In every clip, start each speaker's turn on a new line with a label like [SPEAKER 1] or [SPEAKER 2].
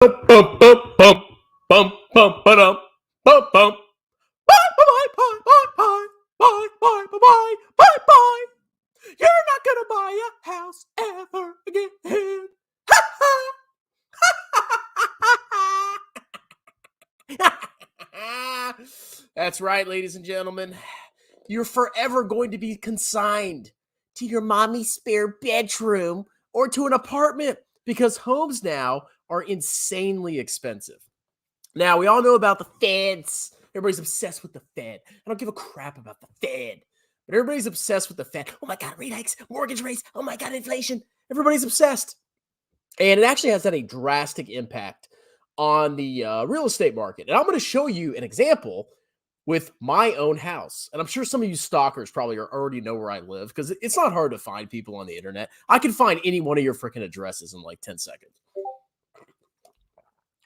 [SPEAKER 1] Bum, bum, bum, bum, bum, bum, ba-dum, bum, bum. Bye, bye, bye, bye, bye, bye, bye, bye, bye, bye, bye. You're not gonna buy a house ever again. Ha ha. That's right, ladies and gentlemen. You're forever going to be consigned to your mommy's spare bedroom or to an apartment because homes now are insanely expensive. Now, we all know about the feds. Everybody's obsessed with the Fed. I don't give a crap about the Fed, but everybody's obsessed with the Fed. Oh my God, rate hikes, mortgage rates. Oh my God, inflation. Everybody's obsessed. And it actually has had a drastic impact on the real estate market. And I'm going to show you an example with my own house. And I'm sure some of you stalkers probably already know where I live because it's not hard to find people on the internet. I can find any one of your freaking addresses in like 10 seconds.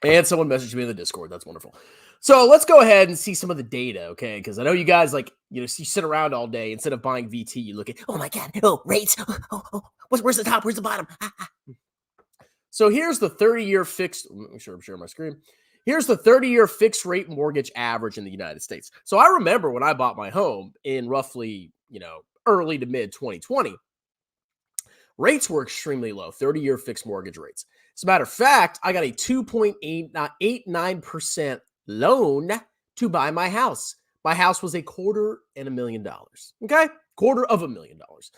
[SPEAKER 1] And someone messaged me in the Discord. That's wonderful. So let's go ahead and see some of the data, okay? Because I know you guys you sit around all day. Instead of buying VT, you look at, oh my God, rates. Where's the top? Where's the bottom? So here's the 30-year fixed. Let me share my screen. Here's the 30-year fixed rate mortgage average in the United States. So I remember when I bought my home in roughly, early to mid 2020, rates were extremely low, 30-year fixed mortgage rates. As a matter of fact, I got a 2.89% loan to buy my house. My house was $250,000. Okay, $250,000.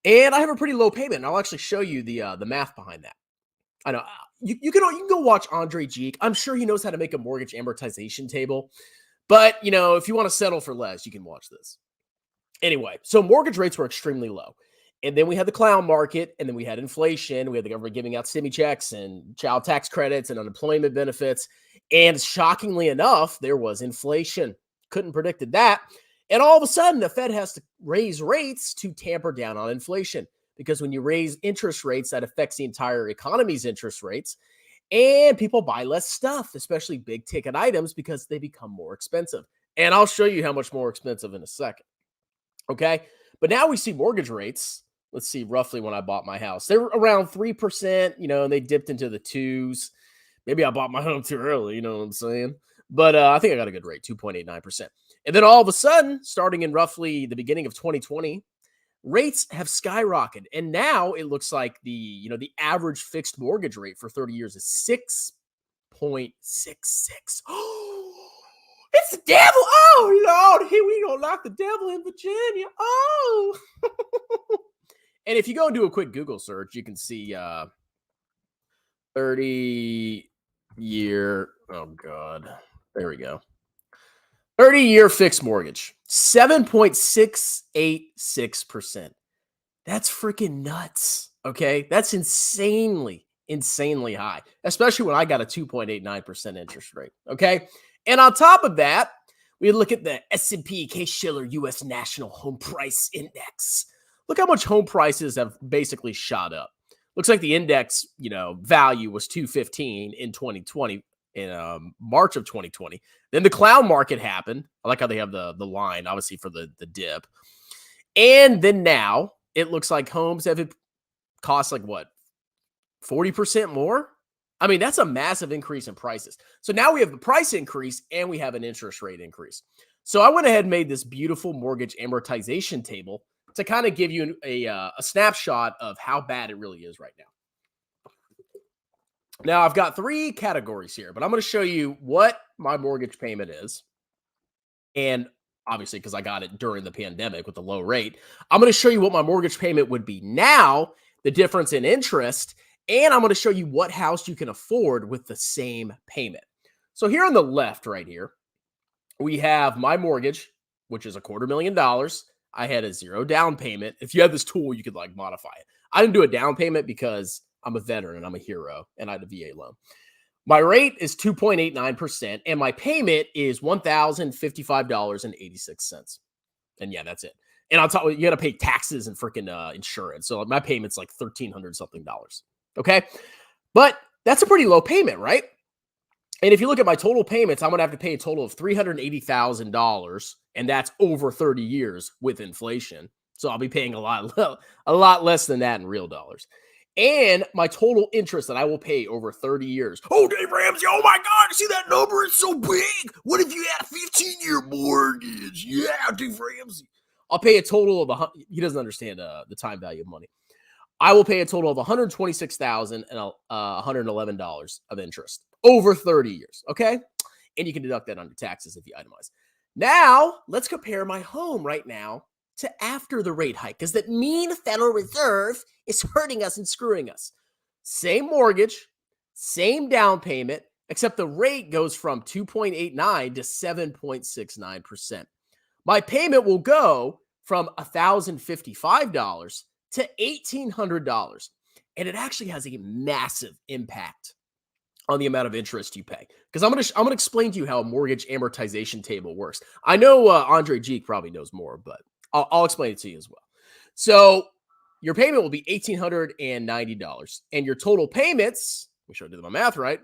[SPEAKER 1] And I have a pretty low payment. And I'll actually show you the math behind that. I know you can go watch Andre Geek. I'm sure he knows how to make a mortgage amortization table. But if you want to settle for less, you can watch this. Anyway, so mortgage rates were extremely low. And then we had the clown market, and then we had inflation. We had the government giving out stimmy checks and child tax credits and unemployment benefits. And shockingly enough, there was inflation. Couldn't predicted that. And all of a sudden, the Fed has to raise rates to tamper down on inflation. Because when you raise interest rates, that affects the entire economy's interest rates. And people buy less stuff, especially big ticket items, because they become more expensive. And I'll show you how much more expensive in a second. Okay. But now we see mortgage rates. Let's see, roughly when I bought my house, they were around 3%, and they dipped into the twos. Maybe I bought my home too early, you know what I'm saying? But I think I got a good rate, 2.89%. And then all of a sudden, starting in roughly the beginning of 2020, rates have skyrocketed. And now it looks like the average fixed mortgage rate for 30 years is 6.66. Oh, it's the devil. Oh, Lord, here we go, like the devil in Virginia. Oh. And if you go and do a quick Google search, you can see 30-year. Oh, God. There we go. 30-year fixed mortgage, 7.686%. That's freaking nuts. Okay. That's insanely high, especially when I got a 2.89% interest rate. Okay. And on top of that, we look at the S&P Case-Shiller U.S. National Home Price Index. Look how much home prices have basically shot up. Looks like the index, value was 215 in 2020, in March of 2020. Then the clown market happened. I like how they have the line, obviously, for the dip. And then now it looks like homes have cost like what, 40% more? I mean, that's a massive increase in prices. So now we have the price increase and we have an interest rate increase. So I went ahead and made this beautiful mortgage amortization table to kind of give you a snapshot of how bad it really is right now. Now, I've got 3 categories here, but I'm going to show you what my mortgage payment is. And obviously, because I got it during the pandemic with the low rate, I'm going to show you what my mortgage payment would be now, the difference in interest, and I'm going to show you what house you can afford with the same payment. So here on the left right here, we have my mortgage, which is $250,000. I had a 0 down payment. If you have this tool, you could modify it. I didn't do a down payment because I'm a veteran and I'm a hero and I had a VA loan. My rate is 2.89% and my payment is $1,055.86. And yeah, that's it. And I'll tell you, you got to pay taxes and freaking insurance. So my payment's like $1,300 something. Okay. But that's a pretty low payment, right? And if you look at my total payments, I'm going to have to pay a total of $380,000, and that's over 30 years with inflation. So I'll be paying a lot less than that in real dollars. and my total interest that I will pay over 30 years. Oh, Dave Ramsey, oh my God, see that number? It's so big. What if you had a 15-year mortgage? Yeah, Dave Ramsey. I'll pay a total of, he doesn't understand the time value of money. I will pay a total of $126,111 of interest over 30 years, okay? And you can deduct that on your taxes if you itemize. Now, let's compare my home right now to after the rate hike, because that mean Federal Reserve is hurting us and screwing us. Same mortgage, same down payment, except the rate goes from 2.89 to 7.69%. My payment will go from $1,055 to $1,800, and it actually has a massive impact on the amount of interest you pay. Because I'm gonna explain to you how a mortgage amortization table works. I know Andre Geek probably knows more, but I'll explain it to you as well. So your payment will be $1,890, and your total payments, make sure I did my math right,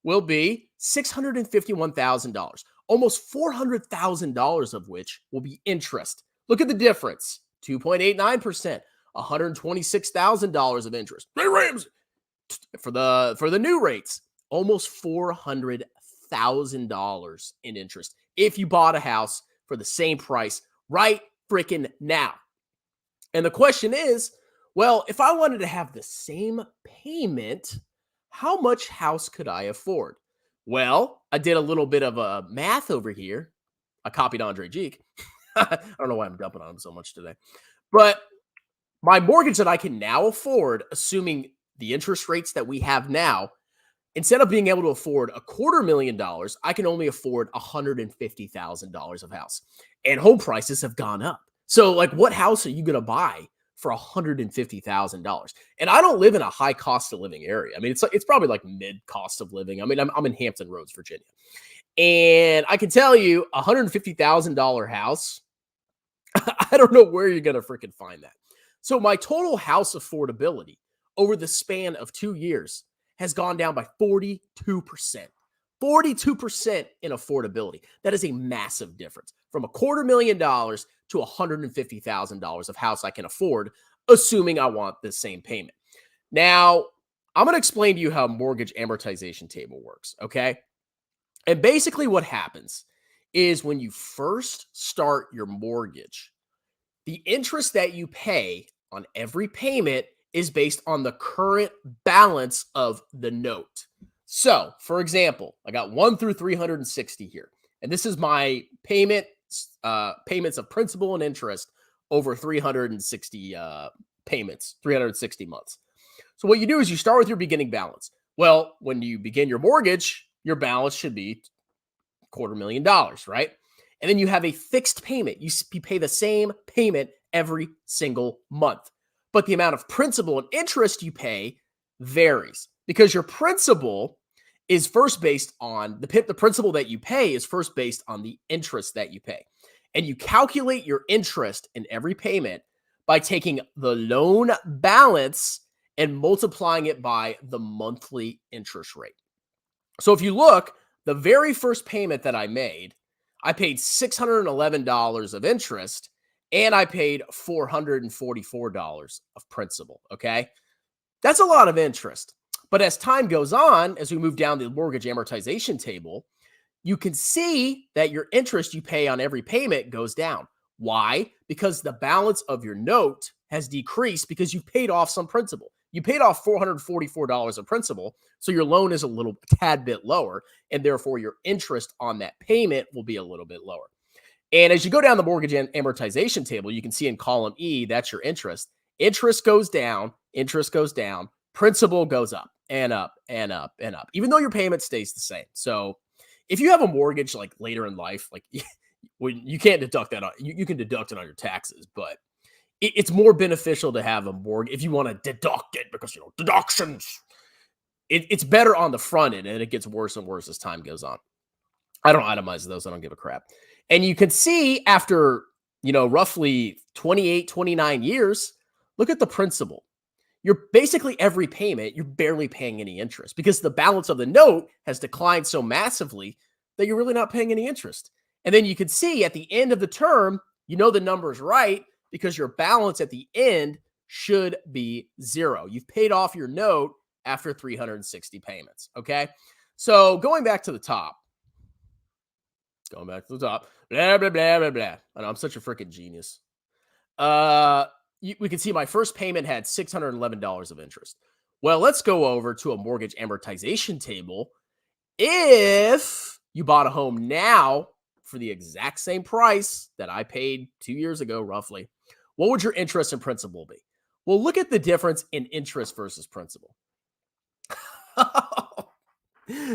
[SPEAKER 1] will be $651,000. Almost $400,000 of which will be interest. Look at the difference: 2.89%, $126,000 of interest. Hey, Rams, for the new rates, almost $400,000 in interest if you bought a house for the same price right freaking now. And the question is, well, if I wanted to have the same payment, how much house could I afford? Well, I did a little bit of a math over here. I copied Andre Geek. I don't know why I'm dumping on him so much today. But my mortgage that I can now afford, assuming the interest rates that we have now, instead of being able to afford $250,000, I can only afford $150,000 of house. And home prices have gone up. So, like, what house are you going to buy for $150,000? And I don't live in a high cost of living area. I mean, it's probably like mid cost of living. I mean, I'm in Hampton Roads, Virginia. And I can tell you, $150,000 house, I don't know where you're going to freaking find that. So my total house affordability over the span of 2 years has gone down by 42%. 42% in affordability. That is a massive difference from $250,000 to $150,000 of house I can afford, assuming I want the same payment. Now, I'm going to explain to you how a mortgage amortization table works, okay? And basically what happens is when you first start your mortgage, the interest that you pay on every payment is based on the current balance of the note. So, for example, I got 1 through 360 here, and this is my payments of principal and interest over 360 payments, 360 months. So what you do is you start with your beginning balance. Well, when you begin your mortgage, your balance should be $250,000, right? And then you have a fixed payment. You pay the same payment every single month. But the amount of principal and interest you pay varies because your principal is first based on the principal that you pay is first based on the interest that you pay. And you calculate your interest in every payment by taking the loan balance and multiplying it by the monthly interest rate. So if you look, the very first payment that I made, I paid $611 of interest and I paid $444 of principal, okay? That's a lot of interest. But as time goes on, as we move down the mortgage amortization table, you can see that your interest you pay on every payment goes down. Why? Because the balance of your note has decreased because you paid off some principal. You paid off $444 of principal, so your loan is a tad bit lower, and therefore your interest on that payment will be a little bit lower. And as you go down the mortgage amortization table, you can see in column E, that's your interest. Interest goes down, principal goes up and up and up and up, even though your payment stays the same. So if you have a mortgage like later in life, like you can't deduct that, you can deduct it on your taxes, but it's more beneficial to have a mortgage if you want to deduct it because, deductions. It's better on the front end, and it gets worse and worse as time goes on. I don't itemize those. I don't give a crap. And you can see after, roughly 28, 29 years, look at the principal. You're basically every payment, you're barely paying any interest because the balance of the note has declined so massively that you're really not paying any interest. And then you can see at the end of the term, the number is right because your balance at the end should be 0. You've paid off your note after 360 payments, okay? So going back to the top, blah, blah, blah, blah, blah. I know, I'm such a freaking genius. We can see my first payment had $611 of interest. Well, let's go over to a mortgage amortization table. If you bought a home now for the exact same price that I paid 2 years ago, roughly, what would your interest and principal be? Well, look at the difference in interest versus principal.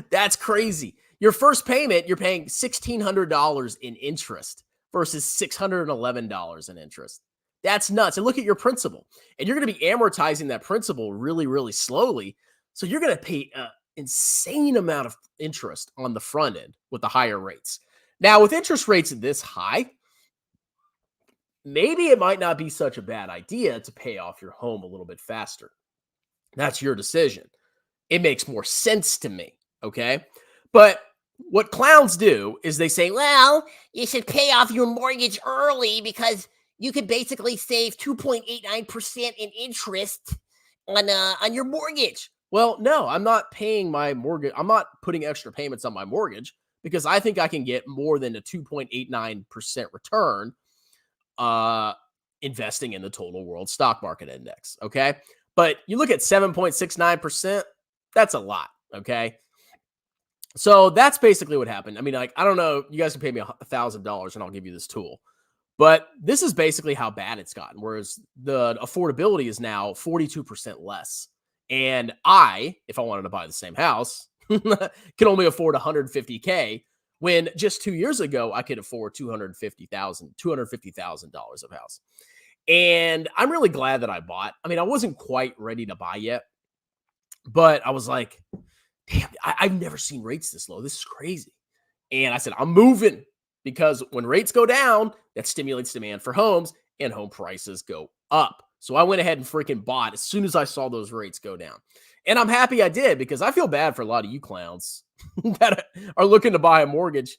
[SPEAKER 1] That's crazy. Your first payment, you're paying $1,600 in interest versus $611 in interest. That's nuts. And look at your principal. And you're going to be amortizing that principal really, really slowly. So you're going to pay an insane amount of interest on the front end with the higher rates. Now, with interest rates this high, maybe it might not be such a bad idea to pay off your home a little bit faster. That's your decision. It makes more sense to me, okay? But what clowns do is they say, well, you should pay off your mortgage early because you could basically save 2.89% in interest on your mortgage. Well, no, I'm not paying my mortgage. I'm not putting extra payments on my mortgage because I think I can get more than a 2.89% return investing in the total world stock market index, okay? But you look at 7.69%, that's a lot, okay? So that's basically what happened. I mean, like, I don't know, you guys can pay me $1,000 and I'll give you this tool. But this is basically how bad it's gotten, whereas the affordability is now 42% less. And if I wanted to buy the same house, can only afford $150K when just 2 years ago, I could afford $250,000 of house. And I'm really glad that I bought. I mean, I wasn't quite ready to buy yet, but I was like, damn, I've never seen rates this low. This is crazy. And I said, I'm moving because when rates go down, that stimulates demand for homes and home prices go up. So I went ahead and freaking bought as soon as I saw those rates go down. And I'm happy I did because I feel bad for a lot of you clowns that are looking to buy a mortgage.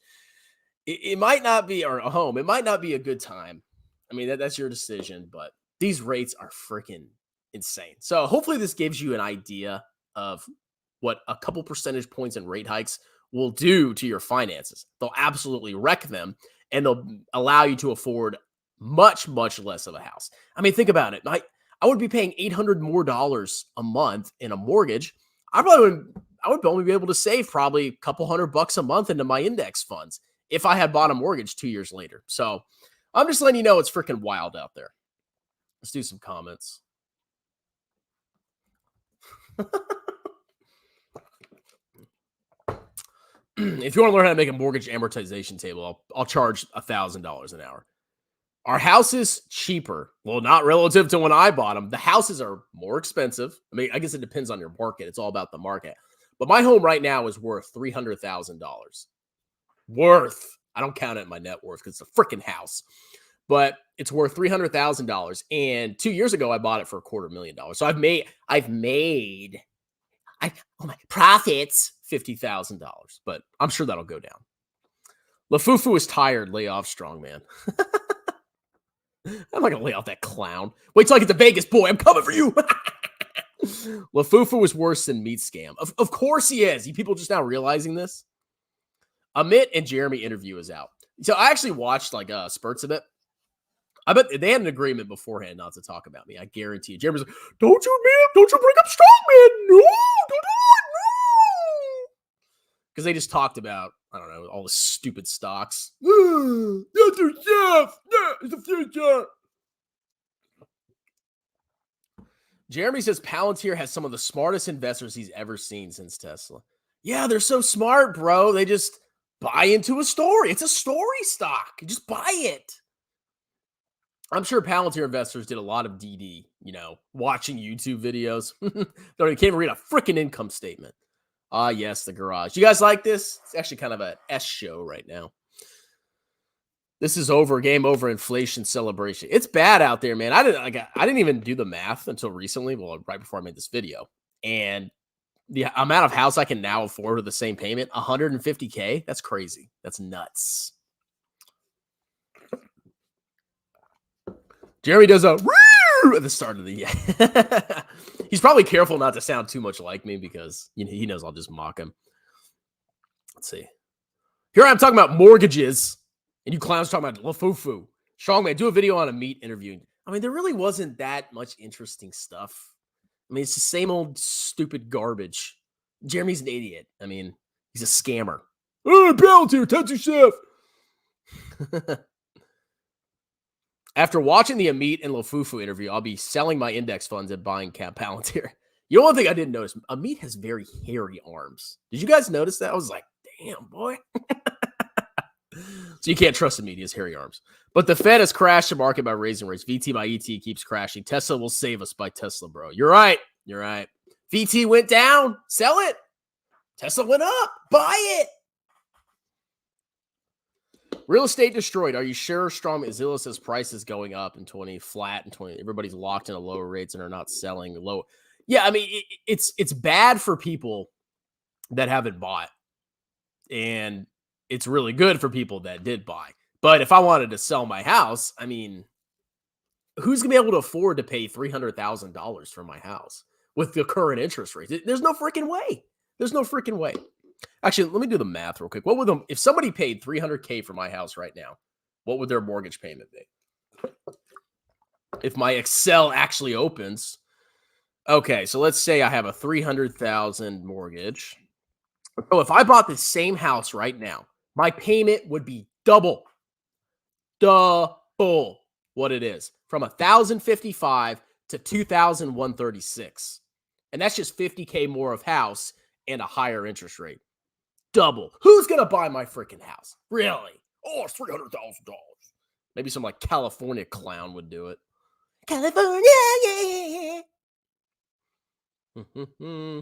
[SPEAKER 1] It might not be, or a home, it might not be a good time. I mean, that's your decision, but these rates are freaking insane. So hopefully this gives you an idea of what a couple percentage points in rate hikes will do to your finances. They'll absolutely wreck them, and they'll allow you to afford much, much less of a house. I mean, think about it. I would be paying $800 more a month in a mortgage. I would only be able to save probably a couple $100 a month into my index funds if I had bought a mortgage 2 years later. So I'm just letting you know it's freaking wild out there. Let's do some comments. If you want to learn how to make a mortgage amortization table, I'll charge $1,000 an hour. Our house is cheaper. Well, not relative to when I bought them. The houses are more expensive. I mean, I guess it depends on your market. It's all about the market. But my home right now is worth $300,000. Worth. I don't count it in my net worth because it's a freaking house. But it's worth $300,000. And 2 years ago, I bought it for $250,000. So I've made my profits $50,000. But I'm sure that'll go down. LaFufu is tired. Lay off, strong man. I'm not going to lay off that clown. Wait till I get to Vegas, boy. I'm coming for you. LaFufu is worse than Meat Scam. Of course he is. You people just now realizing this? Amit and Jeremy interview is out. So I actually watched like spurts of it. I bet they had an agreement beforehand not to talk about me. I guarantee you. Jeremy's like, don't you bring up strongman. No, don't do it. No. Because they just talked about, I don't know, all the stupid stocks. That's your stuff. It's the future. Jeremy says Palantir has some of the smartest investors he's ever seen since Tesla. Yeah, they're so smart, bro. They just buy into a story. It's a story stock. You just buy it. I'm sure Palantir investors did a lot of DD, watching YouTube videos. They can't even read a freaking income statement. Yes, the garage. You guys like this? It's actually kind of a S show right now. This is over. Game over. Inflation celebration. It's bad out there, man. I didn't even do the math until recently. Well, right before I made this video, and the amount of house I can now afford with the same payment, $150K. That's crazy. That's nuts. Jeremy does a at the start of the year. He's probably careful not to sound too much like me because he knows I'll just mock him. Let's see. Here I am talking about mortgages, and you clowns talking about lafufu. Strongman, do a video on a meat interview. I mean, there really wasn't that much interesting stuff. I mean, it's the same old stupid garbage. Jeremy's an idiot. I mean, he's a scammer. Oh, Palantir, Tetsu Chef. After watching the Amit and Lofufu interview, I'll be selling my index funds and buying Cap Palantir. You know, one thing I didn't notice, Amit has very hairy arms. Did you guys notice that? I was like, damn, boy. So you can't trust Amit, he has hairy arms. But the Fed has crashed the market by raising rates. VT by ET keeps crashing. Tesla will save us by Tesla, bro. You're right. You're right. VT went down. Sell it. Tesla went up. Buy it. Real estate destroyed. Are you sure Strong Zilla says prices going up in 20 flat and 20? Everybody's locked into lower rates and are not selling low. Yeah, I mean, it's bad for people that haven't bought. And it's really good for people that did buy. But if I wanted to sell my house, I mean, who's going to be able to afford to pay $300,000 for my house with the current interest rates? There's no freaking way. There's no freaking way. Actually, let me do the math real quick. What would them if somebody paid $300K for my house right now? What would their mortgage payment be? If my Excel actually opens. Okay, so let's say I have a $300,000 mortgage. So if I bought the same house right now, my payment would be double what it is, from $1,055 to $2,136. And that's just $50K more of house and a higher interest rate. Double. Who's going to buy my freaking house? Really? Oh, it's $300,000. Maybe some like California clown would do it. California, yeah.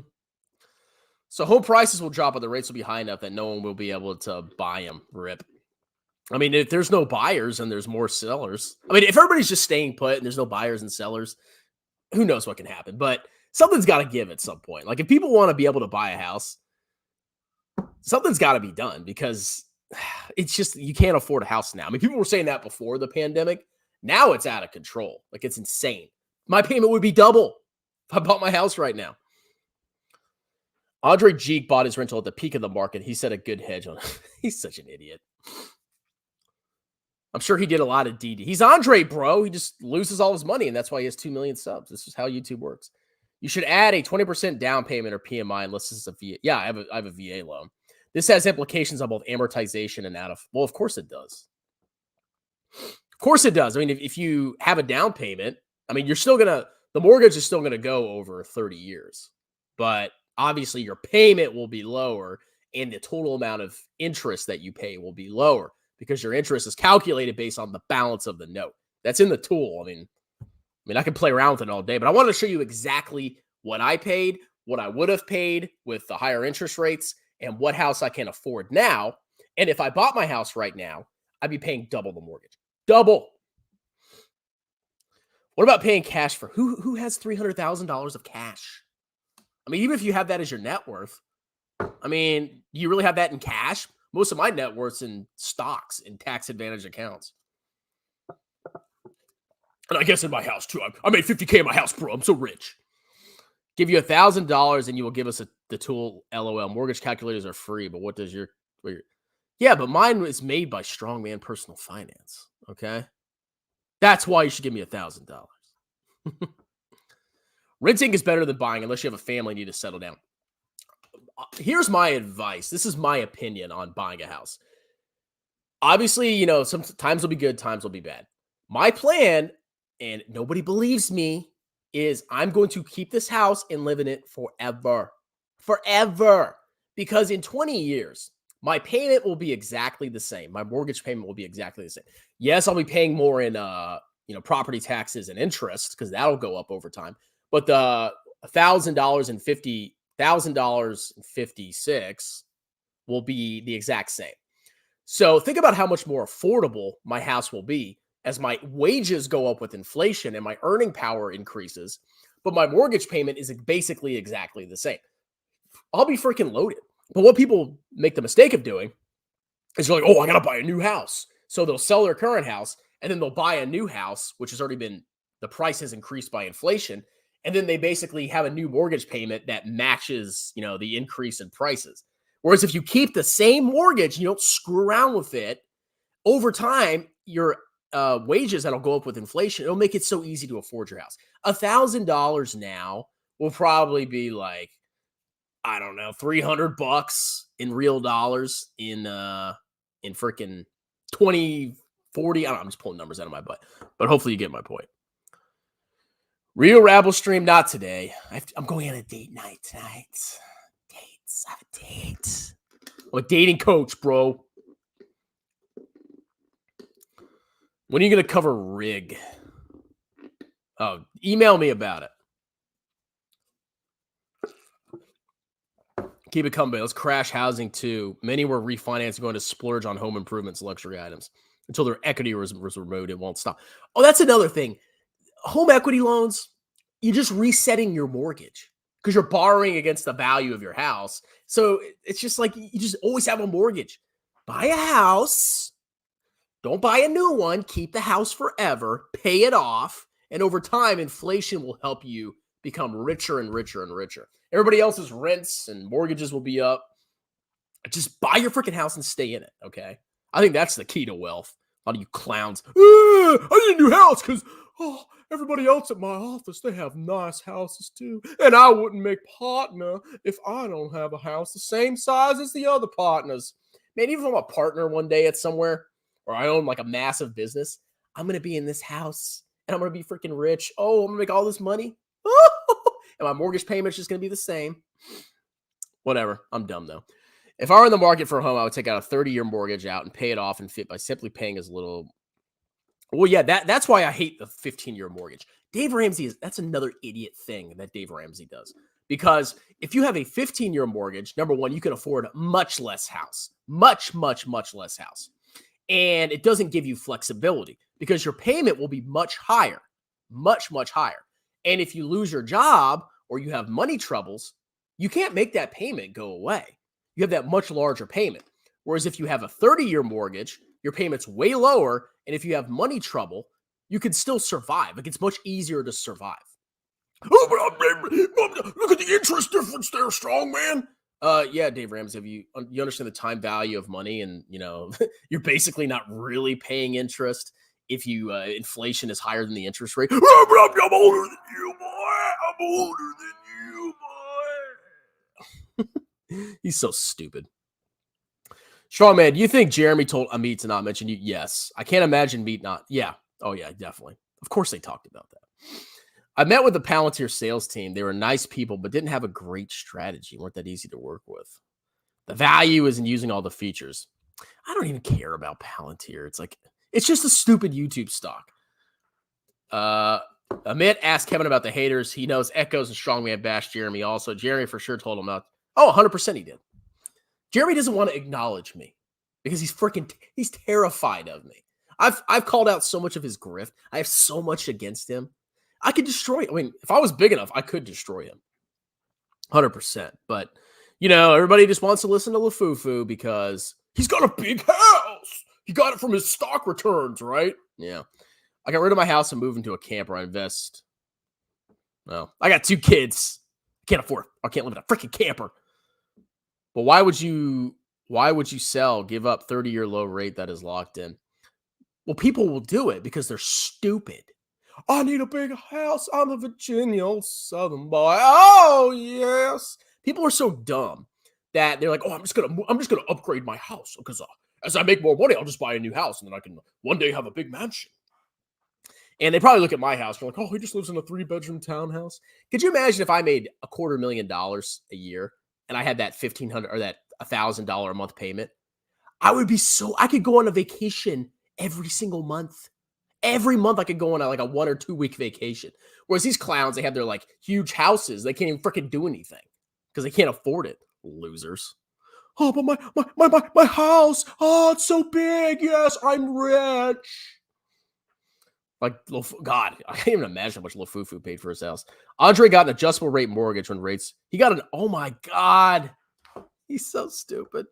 [SPEAKER 1] So home prices will drop, but the rates will be high enough that no one will be able to buy them. Rip. I mean, if there's no buyers and there's more sellers, I mean, if everybody's just staying put and there's no buyers and sellers, who knows what can happen? But something's got to give at some point. Like if people want to be able to buy a house, something's got to be done because it's just, you can't afford a house now. I mean, people were saying that before the pandemic. Now it's out of control. Like it's insane. My payment would be double if I bought my house right now. Andre Jeek bought his rental at the peak of the market. He set a good hedge on it. He's such an idiot. I'm sure he did a lot of DD. He's Andre, bro. He just loses all his money, and that's why he has 2 million subs. This is how YouTube works. You should add a 20% down payment or PMI unless this is a VA. Yeah, I have a VA loan. This has implications on both amortization and out of. Well, of course it does. Of course it does. I mean, if you have a down payment, I mean, you're still the mortgage is still going to go over 30 years. But obviously your payment will be lower and the total amount of interest that you pay will be lower because your interest is calculated based on the balance of the note. That's in the tool. I mean, I can play around with it all day, but I wanted to show you exactly what I paid, what I would have paid with the higher interest rates, and what house I can afford now. And if I bought my house right now, I'd be paying double the mortgage. Double. What about paying cash for who has $300,000 of cash? I mean, even if you have that as your net worth, I mean, do you really have that in cash? Most of my net worth's in stocks and tax advantage accounts. And I guess in my house too. I made $50K in my house, bro. I'm so rich. Give you $1,000 and you will give us the tool. LOL. Mortgage calculators are free, but what does your? Yeah, but mine was made by Strongman Personal Finance. Okay, that's why you should give me $1,000. Renting is better than buying unless you have a family and need to settle down. Here's my advice. This is my opinion on buying a house. Obviously, some times will be good, times will be bad. My plan, and nobody believes me, is I'm going to keep this house and live in it forever. Forever. Because in 20 years, my payment will be exactly the same. My mortgage payment will be exactly the same. Yes, I'll be paying more in property taxes and interest because that'll go up over time. But the $1,050 will be the exact same. So think about how much more affordable my house will be as my wages go up with inflation and my earning power increases, but my mortgage payment is basically exactly the same. I'll be freaking loaded. But what people make the mistake of doing is they're like, oh, I got to buy a new house. So they'll sell their current house and then they'll buy a new house, which has already been the price has increased by inflation. And then they basically have a new mortgage payment that matches, the increase in prices. Whereas if you keep the same mortgage, you don't screw around with it, over time, your wages that'll go up with inflation, it'll make it so easy to afford your house. $1,000 now will probably be like, I don't know, $300 in real dollars in freaking 2040. I don't know, I'm just pulling numbers out of my butt, but hopefully you get my point. Real Rabble stream, not today. I'm going on a date night tonight. Dates, I have a date. I'm a dating coach, bro. When are you going to cover rig? Oh, email me about it. Keep it coming. Let's crash housing too. Many were refinancing, going to splurge on home improvements, luxury items. Until their equity was removed, it won't stop. Oh, that's another thing. Home equity loans, you're just resetting your mortgage because you're borrowing against the value of your house. So it's just like you just always have a mortgage. Buy a house. Don't buy a new one. Keep the house forever. Pay it off. And over time, inflation will help you become richer and richer and richer. Everybody else's rents and mortgages will be up. Just buy your freaking house and stay in it, okay? I think that's the key to wealth. A lot of you clowns. I need a new house because everybody else at my office, they have nice houses too. And I wouldn't make partner if I don't have a house the same size as the other partners. Man, even if I'm a partner one day at somewhere, or I own like a massive business, I'm going to be in this house and I'm going to be freaking rich. Oh, I'm going to make all this money. And my mortgage payment's just going to be the same. Whatever. I'm dumb though. If I were in the market for a home, I would take out a 30-year mortgage out and pay it off and fit by simply paying as little. Well, yeah, that's why I hate the 15-year mortgage. Dave Ramsey that's another idiot thing that Dave Ramsey does. Because if you have a 15-year mortgage, number one, you can afford much less house. Much, much, much less house. And it doesn't give you flexibility because your payment will be much higher. Much, much higher. And if you lose your job or you have money troubles, you can't make that payment go away. You have that much larger payment. Whereas if you have a 30-year mortgage, your payment's way lower. And if you have money trouble, you can still survive. Like it's much easier to survive. Oh, look at the interest difference there, strong man. Yeah, Dave Ramsey, you understand the time value of money, and you're basically not really paying interest if you inflation is higher than the interest rate. I'm older than you, boy. I'm older than you, boy. He's so stupid. Strong man, do you think Jeremy told Amit to not mention you? Yes. I can't imagine Meat not. Yeah. Oh, yeah, definitely. Of course they talked about that. I met with the Palantir sales team. They were nice people, but didn't have a great strategy. Weren't that easy to work with. The value is in using all the features. I don't even care about Palantir. It's just a stupid YouTube stock. Amit asked Kevin about the haters. He knows Echoes and Strongman bashed Jeremy also. Jeremy for sure told him out. Oh, 100% he did. Jeremy doesn't want to acknowledge me because he's terrified of me. I've called out so much of his grift. I have so much against him. I could destroy him. I mean, if I was big enough, I could destroy him. 100%. But, everybody just wants to listen to LaFufu because he's got a big house. He got it from his stock returns, right? Yeah. I got rid of my house and moved into a camper. I invest. Well, I got 2 kids. I can't live in a freaking camper. But why would you sell, give up 30-year low rate that is locked in? Well, people will do it because they're stupid. I need a big house. I'm a Virginia Southern boy. Oh, yes. People are so dumb that they're like, oh, I'm just gonna upgrade my house because as I make more money, I'll just buy a new house and then I can one day have a big mansion. And they probably look at my house and they're like, oh, he just lives in a 3-bedroom townhouse. Could you imagine if I made $250,000 a year and I had that $1,500 or that $1,000 a month payment? I could go on a vacation every single month. Every month I could go on a 1 or 2 week vacation. Whereas these clowns, they have their huge houses. They can't even freaking do anything because they can't afford it. Losers. Oh, but my house. Oh, it's so big. Yes, I'm rich. God, I can't even imagine how much LaFufu paid for his house. Andre got an adjustable rate mortgage when rates. He got oh my God. He's so stupid.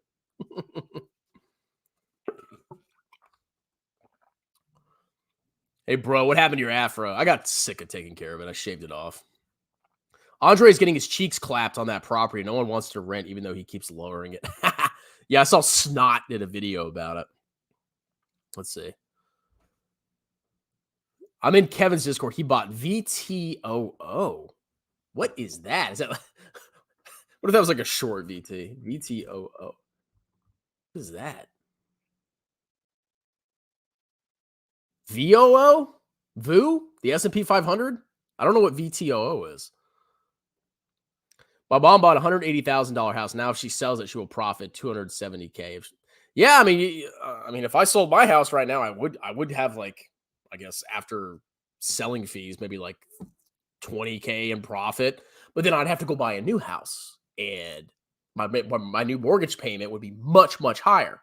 [SPEAKER 1] Hey, bro, what happened to your afro? I got sick of taking care of it. I shaved it off. Andre's getting his cheeks clapped on that property. No one wants to rent, even though he keeps lowering it. Yeah, I saw Snot did a video about it. Let's see. I'm in Kevin's Discord. He bought VTOO. What is that? Is that what if that was like a short VT? VTOO. What is that? VOO? VOO? The S&P 500? I don't know what VTOO is. My mom bought a $180,000 house. Now, if she sells it, she will profit $270K. Yeah, I mean, if I sold my house right now, I would have like, I guess after selling fees, maybe like $20K in profit. But then I'd have to go buy a new house, and my new mortgage payment would be much, much higher.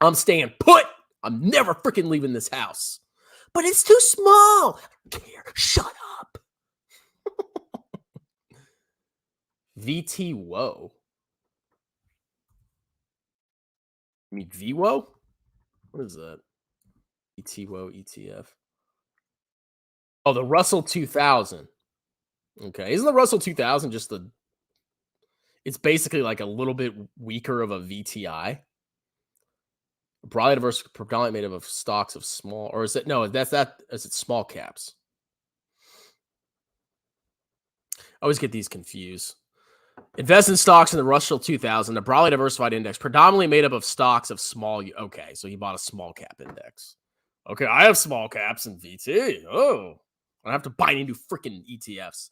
[SPEAKER 1] I'm staying put. I'm never freaking leaving this house. But it's too small. I don't care. Shut up. VT Woe. I mean VWO? What is that? VTWO ETF. Oh, the Russell 2000. Okay. Isn't the Russell 2000 just it's basically like a little bit weaker of a VTI? Broadly diverse, predominantly made up of stocks of small, or is it, no, is it small caps? I always get these confused. Invest in stocks in the Russell 2000, the broadly diversified index, predominantly made up of stocks of small. Okay, so he bought a small cap index. Okay, I have small caps in VT. Oh, I have to buy into freaking ETFs.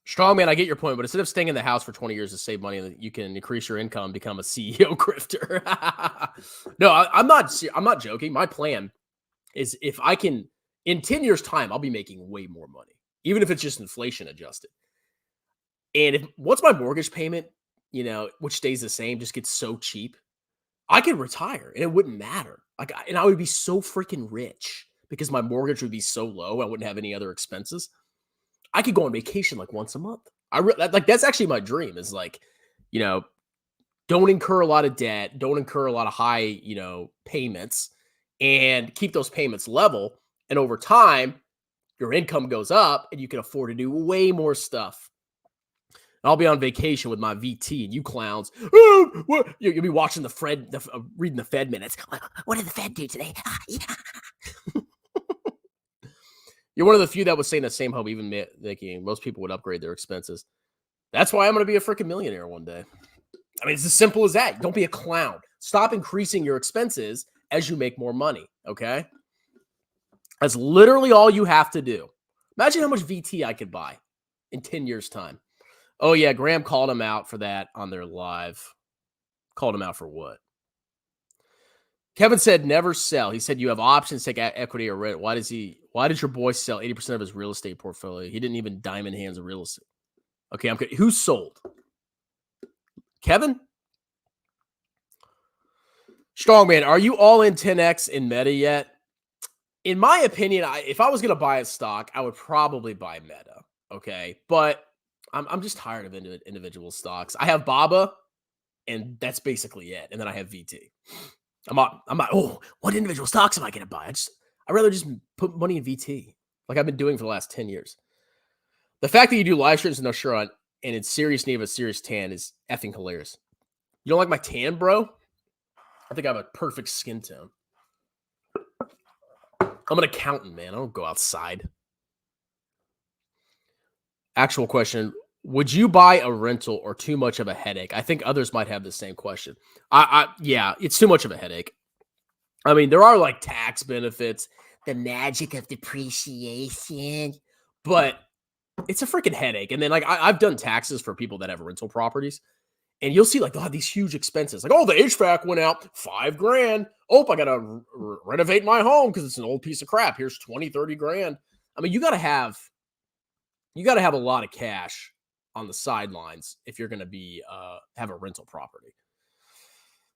[SPEAKER 1] Strongman, I get your point, but instead of staying in the house for 20 years to save money, you can increase your income and become a CEO grifter. No, I'm not joking. My plan is if I can, in 10 years' time, I'll be making way more money, even if it's just inflation adjusted. And once my mortgage payment, which stays the same, just gets so cheap, I could retire and it wouldn't matter. And I would be so freaking rich because my mortgage would be so low. I wouldn't have any other expenses. I could go on vacation like once a month. That's actually my dream is like, don't incur a lot of debt, don't incur a lot of high, payments, and keep those payments level. And over time, your income goes up and you can afford to do way more stuff. I'll be on vacation with my VT and you clowns. You'll be watching reading the Fed minutes. What did the Fed do today? You're one of the few that would stay in the same home, even making most people would upgrade their expenses. That's why I'm going to be a freaking millionaire one day. I mean, it's as simple as that. Don't be a clown. Stop increasing your expenses as you make more money, okay? That's literally all you have to do. Imagine how much VT I could buy in 10 years' time. Oh, yeah, Graham called him out for that on their live. Called him out for what? Kevin said never sell. He said you have options, take equity or rent. Why did your boy sell 80% of his real estate portfolio? He didn't even diamond hands of real estate. Okay, I'm kidding. Who sold? Kevin? Strongman, are you all in 10X in Meta yet? In my opinion, if I was going to buy a stock, I would probably buy Meta. Okay, but I'm just tired of individual stocks. I have BABA, and that's basically it. And then I have VT. I'm not, oh, what individual stocks am I going to buy? I'd rather just put money in VT like I've been doing for the last 10 years. The fact that you do live streams with no shirt on and in serious need of a serious tan is effing hilarious. You don't like my tan, bro? I think I have a perfect skin tone. I'm an accountant, man. I don't go outside. Actual question. Would you buy a rental or too much of a headache? I think others might have the same question. Yeah, it's too much of a headache. I mean, there are like tax benefits, the magic of depreciation, but it's a freaking headache. And then like I've done taxes for people that have rental properties, and you'll see like they'll have these huge expenses. Like, oh, the HVAC went out $5,000. Oh, I got to renovate my home because it's an old piece of crap. Here's 20, 30 grand. I mean, you got to have a lot of cash on the sidelines if you're going to be have a rental property.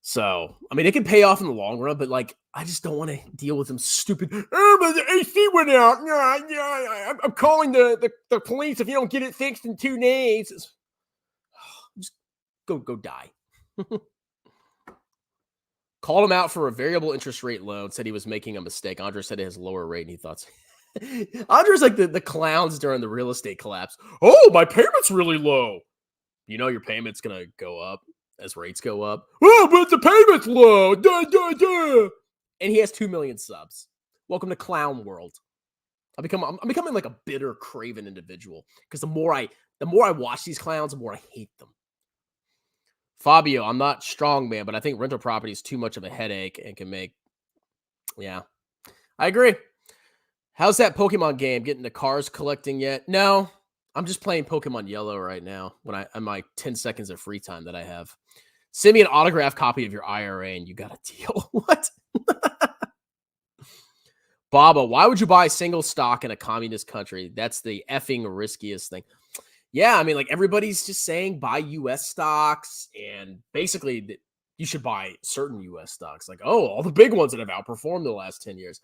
[SPEAKER 1] So, I mean, it can pay off in the long run, but like, I just don't want to deal with them stupid. Oh, but the AC went out. I'm calling the police if you don't get it fixed in 2 days. Go die. Called him out for a variable interest rate loan, said he was making a mistake. Andre said it has lower rate and he thought Andre's like the clowns during the real estate collapse. Oh, my payment's really low. You know your payment's going to go up as rates go up. Oh, but the payment's low. Duh, duh, duh. And he has 2 million subs. Welcome to clown world. I'm becoming like a bitter, craven individual because the more I watch these clowns, the more I hate them. Fabio, I'm not strong, man, but I think rental property is too much of a headache and can make. Yeah, I agree. How's that Pokemon game? Getting the cars collecting yet? No, I'm just playing Pokemon Yellow right now when on my 10 seconds of free time that I have. Send me an autographed copy of your IRA and you got a deal. What? Baba, why would you buy single stock in a communist country? That's the effing riskiest thing. Yeah, I mean, like everybody's just saying buy U.S. stocks, and basically you should buy certain U.S. stocks. Like, oh, all the big ones that have outperformed the last 10 years.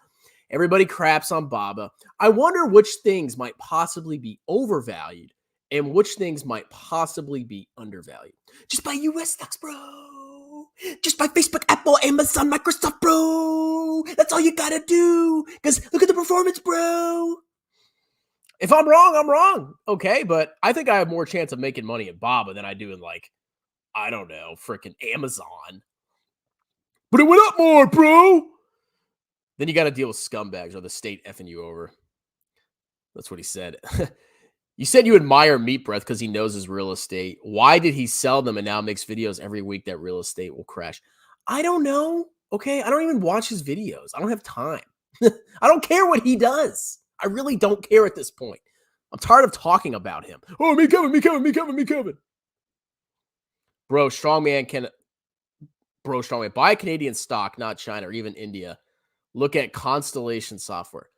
[SPEAKER 1] Everybody craps on Baba. I wonder which things might possibly be overvalued and which things might possibly be undervalued. Just buy U.S. stocks, bro. Just buy Facebook, Apple, Amazon, Microsoft, bro. That's all you got to do. Because look at the performance, bro. If I'm wrong, I'm wrong. Okay, but I think I have more chance of making money at Baba than I do in, like, I don't know, freaking Amazon. But it went up more, bro. Then you got to deal with scumbags or the state effing you over. That's what he said. You said you admire Meat Breath because he knows his real estate. Why did he sell them and now makes videos every week that real estate will crash? I don't know. Okay, I don't even watch his videos. I don't have time. I don't care what he does. I really don't care at this point. I'm tired of talking about him. Oh, me coming. Bro, strongman buy a Canadian stock, not China or even India. Look at Constellation Software.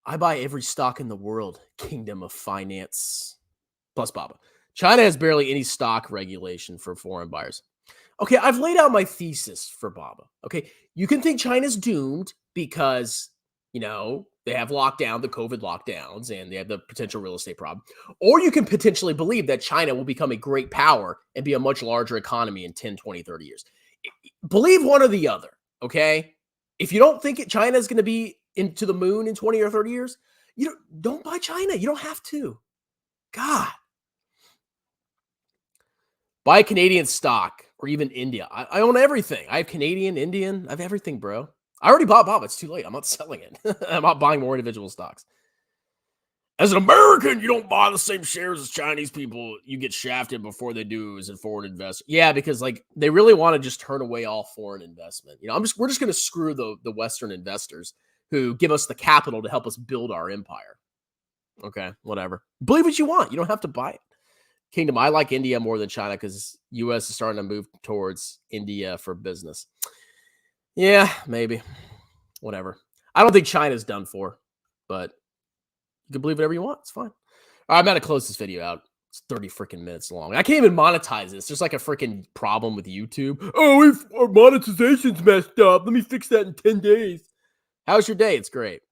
[SPEAKER 1] I buy every stock in the world. Kingdom of Finance. Plus Baba. China has barely any stock regulation for foreign buyers. Okay, I've laid out my thesis for Baba. Okay, you can think China's doomed because, you know, they have lockdown, the COVID lockdowns, and they have the potential real estate problem. Or you can potentially believe that China will become a great power and be a much larger economy in 10, 20, 30 years. Believe one or the other, okay? If you don't think China is going to be into the moon in 20 or 30 years, don't buy China. You don't have to. God. Buy Canadian stock or even India. I own everything. I have Canadian, Indian. I have everything, bro. I already bought Bob. It's too late. I'm not selling it. I'm not buying more individual stocks. As an American, you don't buy the same shares as Chinese people. You get shafted before they do as a foreign investor. Yeah, because like they really want to just turn away all foreign investment. You know, we're just going to screw the Western investors who give us the capital to help us build our empire. Okay, whatever. Believe what you want. You don't have to buy it. Kingdom, I like India more than China because U.S. is starting to move towards India for business. Yeah, maybe. Whatever. I don't think China's done for, but you can believe whatever you want. It's fine. All right, I'm going to close this video out. It's 30 freaking minutes long. I can't even monetize this. There's like a freaking problem with YouTube. Oh, our monetization's messed up. Let me fix that in 10 days. How's your day? It's great.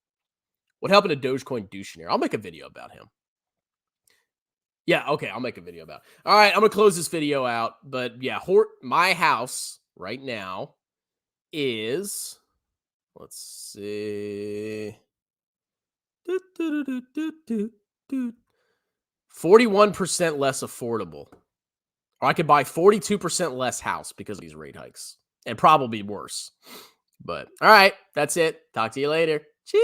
[SPEAKER 1] What happened to Dogecoin douchenaire? I'll make a video about him. Yeah, okay, I'll make a video about it. All right, I'm going to close this video out. But yeah, my house right now is, let's see, 41% less affordable. Or I could buy 42% less house because of these rate hikes. And probably worse. But all right, that's it. Talk to you later. Cheers.